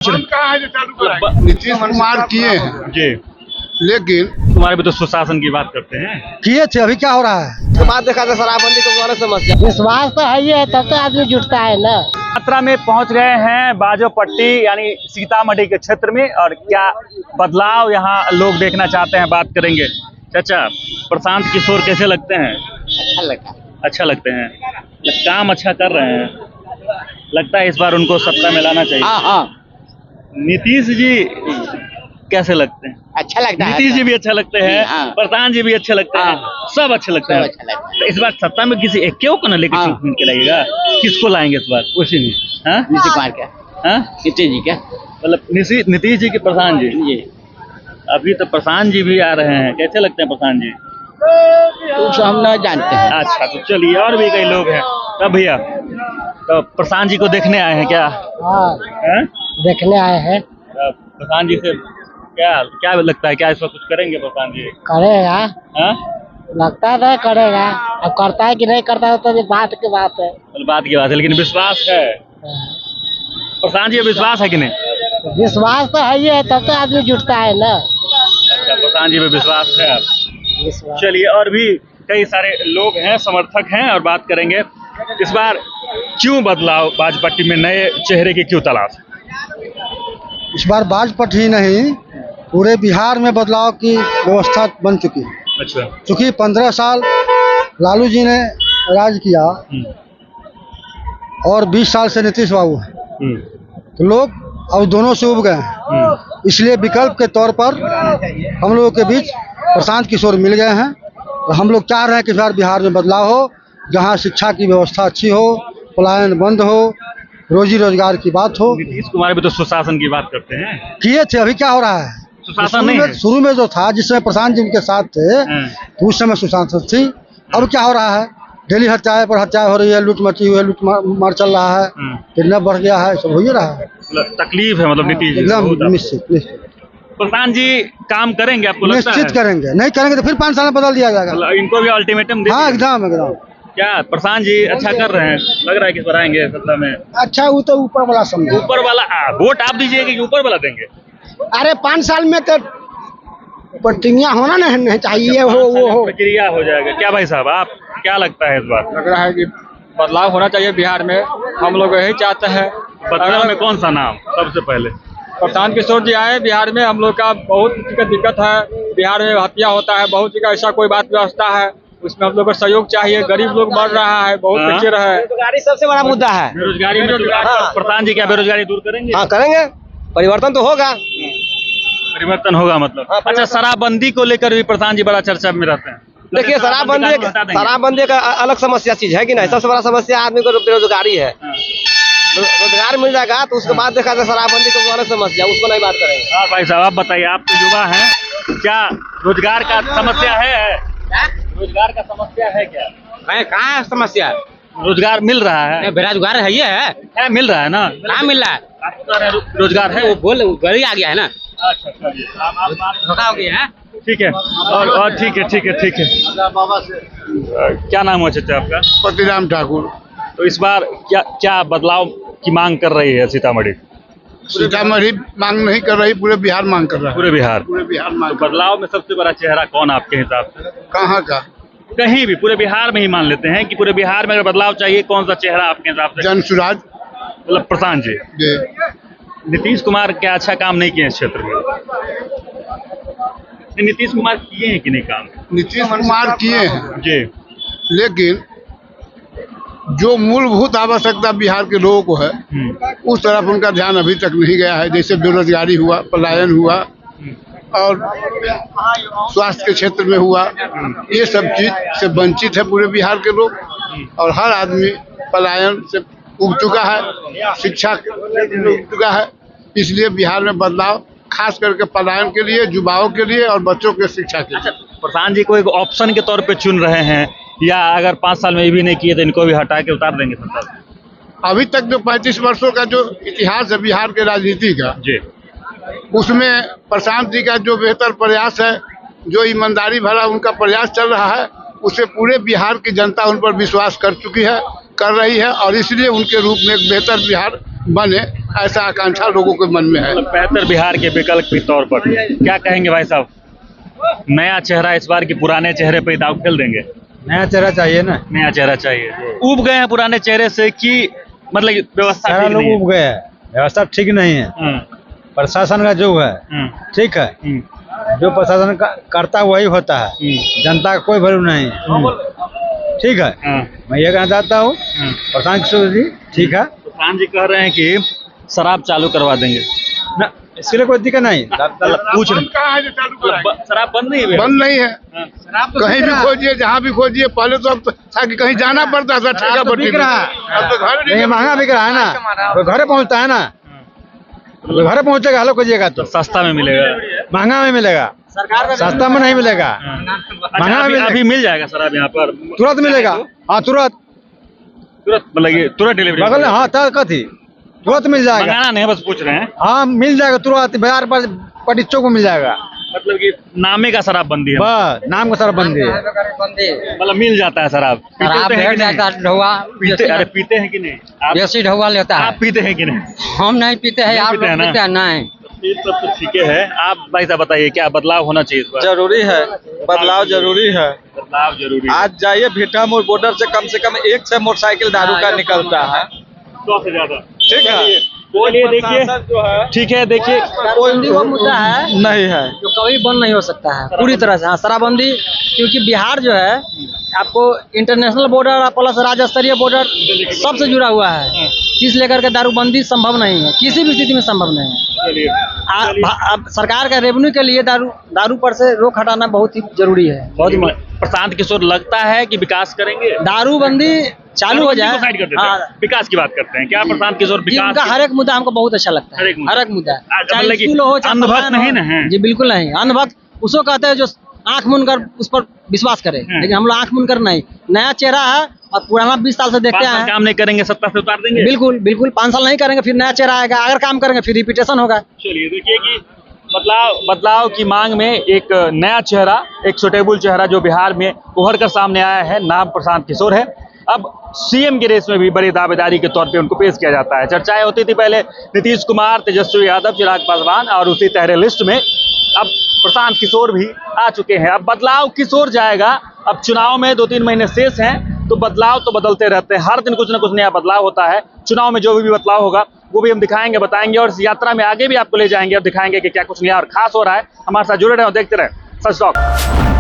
नीतीश कुमार किए हैं जी, लेकिन तुम्हारे भी तो सुशासन की बात करते हैं। किए थे, अभी क्या हो रहा है? तो बात देखा था शराबबंदी को द्वारा समस्या। विश्वास तो है ही है, तब तो आदमी जुटता है ना। यात्रा में पहुंच गए हैं बाजोपट्टी यानी सीतामढ़ी के क्षेत्र में, और क्या बदलाव यहाँ लोग देखना चाहते हैं बात करेंगे। चाचा, प्रशांत किशोर कैसे लगते हैं? अच्छा लगते हैं। काम अच्छा कर रहे हैं, लगता है इस बार उनको सत्ता में लाना चाहिए। हाँ, नीतीश जी कैसे लगते हैं? अच्छा लगता है। नीतीश जी भी अच्छा लगते हैं, हाँ। प्रधान जी भी अच्छे लगते हैं, सब अच्छे लगते हैं। तो इस बार सत्ता में किसी एक को ना लेकर चुन के लगेगा, किसको लाएंगे इस बार? कुछ नहीं। हाँ? नीतीश कुमार क्या? हाँ? नीतीश जी क्या? मतलब नीतीश जी के प्रधान जी। जी अभी तो प्रधान जी भी आ रहे हैं, कैसे लगते हैं प्रधान जी? कुछ हम न जानते हैं। अच्छा, तो चलिए, और भी कई लोग हैं। तब भैया, तो प्रधान जी को देखने आए हैं क्या? हाँ, हैं? देखने आए हैं। प्रधान जी से क्या लगता है, क्या इस वक्त कुछ करेंगे प्रधान जी? करेगा, हाँ? लगता है करेगा। अब करता है कि नहीं करता है तो बात की बात है। बात की बात है, लेकिन विश्वास है प्रधान जी, विश्वास है कि नहीं? विश्वास तो है ही है, तब तो आदमी जुटता है ना। अच्छा, प्रधान जी में विश्वास है आप। विश्वास। चलिए, और भी कई सारे लोग हैं, समर्थक हैं, और बात करेंगे इस बार क्यों बदलाव बाजपट्टी में, नए चेहरे की क्यों तलाश? इस बार बाजपट्टी ही नहीं, पूरे बिहार में बदलाव की व्यवस्था बन चुकी है। अच्छा। चूँकि 15 साल लालू जी ने राज किया और 20 साल से नीतीश बाबू है, तो लोग अब दोनों से उब गए हैं। इसलिए विकल्प के तौर पर हम लोगों के बीच प्रशांत किशोर मिल गए हैं, और हम लोग चाह रहे हैं कि इस बार बिहार में बदलाव हो, जहां शिक्षा की व्यवस्था अच्छी हो, पलायन बंद हो, रोजी रोजगार की बात हो। नीतीश कुमार भी तो सुशासन की बात करते हैं। किए थे, अभी क्या हो रहा है? सुशासन नहीं है। शुरू में जो था, जिस समय प्रशांत जी उनके साथ थे, तो उस समय सुशासन थी। अब क्या हो रहा है? डेली हत्याएं पर हत्याएं हो रही है, लूट मची हुई है, लूट मार चल रहा है, किडनैप बढ़ गया है, सब हो ही रहा है। मतलब तकलीफ है, मतलब नीतीश जी एकदम बहुत आपको। निश्चित प्रधान जी काम करेंगे, आपको लगता है? निश्चित करेंगे, नहीं करेंगे तो फिर 5 साल में बदल दिया जाएगा। मतलब इनको भी अल्टीमेटम दे हाँ, दिया? एकदम। क्या प्रधान जी अच्छा कर रहे हैं? लग रहा है कि आएंगे सत्ता में। अच्छा, वो तो ऊपर वाला समझो। ऊपर वाला वोट आप दीजिएगा कि ऊपर वाला देंगे? अरे 5 साल में तो प्रतिज्ञा होना नहीं चाहिए, हो प्रक्रिया हो जाएगा। क्या भाई साहब, आप क्या लगता है इस बार? लग रहा है कि बदलाव होना चाहिए बिहार में, हम लोग यही चाहते हैं। बदलाव में कौन सा नाम सबसे पहले? प्रशांत किशोर जी आए बिहार में, हम लोग का बहुत दिक्कत है। बिहार में हत्या होता है, बहुत जगह ऐसा कोई बात व्यवस्था है, उसमें हम लोग को सहयोग चाहिए। गरीब लोग मर रहा है, बहुत पिछड़ रहा है। बेरोजगारी सबसे बड़ा मुद्दा है। बेरोजगारी में प्रधान जी क्या बेरोजगारी दूर करेंगे? हाँ, करेंगे, परिवर्तन तो होगा। परिवर्तन होगा मतलब। अच्छा, शराबबंदी को लेकर भी प्रधान जी बड़ा चर्चा में रहते हैं। देखिए, शराबबंदी का अलग समस्या चीज है कि नहीं। सबसे बड़ा समस्या आदमी को बेरोजगारी है। रोजगार मिल जाएगा तो उसके बाद देखा जाए शराबबंदी को द्वारा समस्या, उसको नहीं बात करेंगे। हाँ भाई साहब, आप बताइए, आप तो युवा हैं, क्या रोजगार का समस्या है? रोजगार का समस्या है क्या? कहाँ है समस्या? रोजगार मिल रहा है? बेरोजगार है, ये है मिल रहा है ना? कहाँ मिल रहा है? आपको रोजगार है? वो बोल गड़ी आ गया है ना, अच्छा, धोखा हो गया है। ठीक है, और ठीक है। क्या नाम है चाचा आपका? पतिराम ठाकुर। तो इस बार क्या बदलाव की मांग कर रही है सीतामढ़ी? सीतामढ़ी मांग नहीं कर रही, पूरे बिहार मांग कर रहा है। पूरे बिहार मांग। तो बदलाव में सबसे बड़ा चेहरा कौन आपके हिसाब से? कहाँ का? कहीं भी, पूरे बिहार में ही मान लेते हैं कि पूरे बिहार में अगर बदलाव चाहिए, कौन सा चेहरा आपके हिसाब से? जनसुराज। मतलब प्रधान जी। नीतीश कुमार क्या अच्छा काम नहीं किए इस क्षेत्र में? नीतीश कुमार किए हैं कि नहीं काम? नीतीश कुमार किए हैं जी, लेकिन जो मूलभूत आवश्यकता बिहार के लोगों को है, उस तरफ उनका ध्यान अभी तक नहीं गया है। जैसे बेरोजगारी हुआ, पलायन हुआ, और स्वास्थ्य के क्षेत्र में हुआ, ये सब चीज से वंचित है पूरे बिहार के लोग। और हर आदमी पलायन से उब चुका है, शिक्षा में उब चुका है। इसलिए बिहार में बदलाव खास करके पलायन के लिए, युवाओं के लिए और बच्चों के शिक्षा के लिए। प्रधान जी को एक ऑप्शन के तौर पे चुन रहे हैं, या अगर 5 साल में ये भी नहीं किए तो इनको भी हटा के उतार देंगे सत्ता से? अभी तक जो 35 वर्षों का जो इतिहास है बिहार के राजनीति का जी, उसमें प्रशांत जी का जो बेहतर प्रयास है, जो ईमानदारी भरा उनका प्रयास चल रहा है, उसे पूरे बिहार की जनता उन पर विश्वास कर चुकी है, कर रही है, और इसलिए उनके रूप में एक बेहतर बिहार बने ऐसा आकांक्षा लोगों के मन में है। बेहतर बिहार के विकल्प के तौर पर क्या कहेंगे भाई साहब? नया चेहरा इस बार की पुराने चेहरे पे दाव खेल देंगे? नया चेहरा चाहिए ना। नया चेहरा चाहिए। उब गए हैं पुराने चेहरे से कि मतलब व्यवस्था सारा ठीक लोग नहीं है? उब गए हैं, व्यवस्था ठीक नहीं है, प्रशासन का जो है ठीक है, जो प्रशासन करता है वही होता है, जनता का कोई वैल्यू नहीं है, ठीक है। मैं ये कहना चाहता हूँ प्रशांत किशोर जी ठीक है। प्रधान जी कह रहे हैं कि शराब चालू करवा देंगे ना, इसके लिए कोई दिक्कत नहीं, पूछ रहे कहाँ है जो चालू कराएं? शराब बंद नहीं है? बंद नहीं है, कहीं भी खोजिए, जहाँ भी खोजिए। पहले तो अब था कि कहीं जाना पड़ता था ठेका पट्टी में, अब तो घर महंगा बिक रहा है ना, वो घरे पहुँचता है ना, वो घरे पहुँचेगा, हेलो खोजिएगा तो सस्ता में मिलेगा, महंगा में मिलेगा, सस्ता में नहीं मिलेगा, अच्छा, अभी मिल जाएगा शराब यहाँ पर तुरंत मिलेगा। हाँ तुरंत मतलब ये तुरंत डिलीवरी बगल हाँ कथी तुरंत मिल जाएगा। मंगाना नहीं है, बस पूछ रहे हैं। हाँ मिल जाएगा तुरंत, बाजार पर पटिच्चों को मिल जाएगा। मतलब कि नामे का शराब बंदी है, बस नाम का सर बंदी है, मतलब मिल जाता है शराब। पीते हैं कि नहीं? ढौआ अरे पीते हैं कि नहीं आप? देसी ढौआ लेता आप पीते हैं कि नहीं? हम नहीं पीते हैं, नहीं आप पीते हैं लोग ना? पीते हैं नहीं। ये सब तो ठीक है। आप भाई साहब बताइए क्या बदलाव होना चाहिए इस बार? जरूरी है, बदलाव जरूरी है। बदलाव जरूरी है। आज जाइए भीटा मोड़ बॉर्डर से कम 1 से मोटरसाइकिल दारू का निकलता है, 100 से ज्यादा। ठीक है। बोलिए, देखिए प्रशासन जो है ठीक है, देखिए शराबबंदी वो मुद्दा है नहीं है, जो कभी बंद नहीं हो सकता है पूरी तरह से। हाँ शराबबंदी, क्योंकि बिहार जो है आपको इंटरनेशनल बॉर्डर प्लस राज्य स्तरीय बॉर्डर सबसे जुड़ा हुआ है, जिस लेकर के दारूबंदी संभव नहीं है, किसी भी स्थिति में संभव नहीं है। चलिए अब सरकार का रेवेन्यू के लिए दारू पर से रोक हटाना बहुत ही जरूरी है, बहुत ही प्रशांत किशोर लगता है कि विकास करेंगे? दारूबंदी चालू हो जाए। साइड कर देते हैं, विकास की बात करते हैं। क्या प्रशांत किशोर जी, उनका विकास? हर एक मुद्दा हमको बहुत अच्छा लगता है, हर एक मुद्दा, चाहे मतलब कि स्कूल हो चाहे अंधभक्त मकान हो। नहीं ना है? जी बिल्कुल नहीं, अंधभक्त उसको कहते हैं जो आंख मूंद कर उस पर विश्वास करे, लेकिन हम लोग आंख मूंद कर नहीं। नया चेहरा है और पुराना 20 साल से देखते हैं, काम नहीं करेंगे सत्ता से उतार देंगे? बिल्कुल 5 साल नहीं करेंगे, फिर नया चेहरा आएगा, अगर काम करेंगे फिर रिपीटेशन होगा। चलिए देखिए कि बदलाव की मांग में एक नया चेहरा, एक सुटेबल चेहरा जो बिहार में उभर कर सामने आया है, नाम प्रशांत किशोर है। अब सीएम की रेस में भी बड़ी दावेदारी के तौर पे उनको पेश किया जाता है। चर्चाएं होती थी पहले नीतीश कुमार, तेजस्वी यादव, चिराग पासवान और उसी तहरे लिस्ट में अब प्रशांत किशोर भी आ चुके हैं। अब बदलाव किशोर जाएगा। अब चुनाव में 2-3 महीने शेष हैं, तो बदलाव तो बदलते रहते हैं, हर दिन कुछ ना कुछ नया बदलाव होता है। चुनाव में जो भी बदलाव होगा वो भी हम दिखाएंगे, बताएंगे और इस यात्रा में आगे भी आपको ले जाएंगे और दिखाएंगे कि क्या कुछ नया और खास हो रहा है। हमारे साथ जुड़े रहे, देखते रहे सच टॉक।